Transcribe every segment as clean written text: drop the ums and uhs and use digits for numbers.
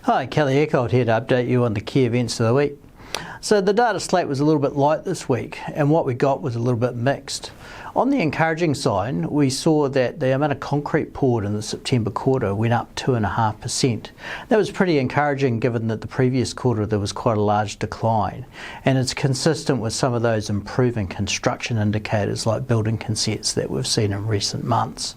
Hi, Kelly Eckholt here to update you on the key events of the week. So the data slate was a little bit light this week, and what we got was a little bit mixed. On the encouraging side, we saw that the amount of concrete poured in the September quarter went up 2.5%. That was pretty encouraging given that the previous quarter there was quite a large decline, and it's consistent with some of those improving construction indicators like building consents that we've seen in recent months.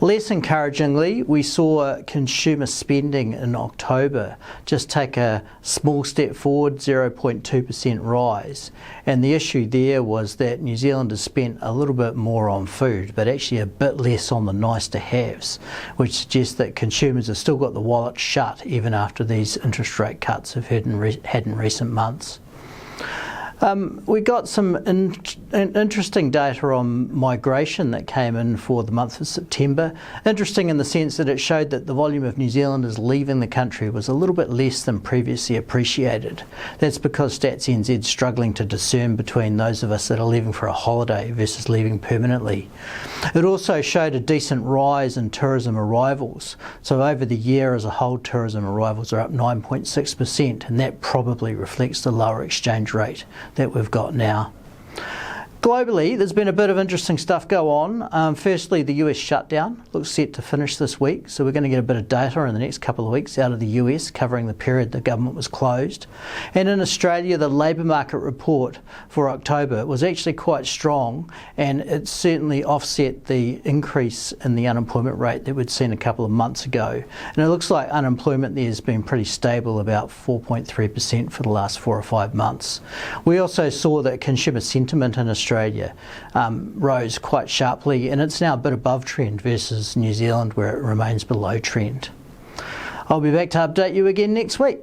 Less encouragingly, we saw consumer spending in October just take a small step forward, 0.2% rise. And the issue there was that New Zealanders spent a little bit more on food, but actually a bit less on the nice to haves, which suggests that consumers have still got the wallet shut even after these interest rate cuts have had in recent months. We got some interesting data on migration that came in for the month of September. Interesting in the sense that it showed that the volume of New Zealanders leaving the country was a little bit less than previously appreciated. That's because Stats NZ is struggling to discern between those of us that are leaving for a holiday versus leaving permanently. It also showed a decent rise in tourism arrivals. So over the year as a whole, tourism arrivals are up 9.6%, and that probably reflects the lower exchange rate that we've got now. Globally, there's been a bit of interesting stuff go on. Firstly, the US shutdown looks set to finish this week, so we're going to get a bit of data in the next couple of weeks out of the US covering the period the government was closed. And in Australia, the labour market report for October was actually quite strong, and it certainly offset the increase in the unemployment rate that we'd seen a couple of months ago. And it looks like unemployment there has been pretty stable, about 4.3% for the last 4 or 5 months. We also saw that consumer sentiment in Australia rose quite sharply, and it's now a bit above trend versus New Zealand where it remains below trend. I'll be back to update you again next week.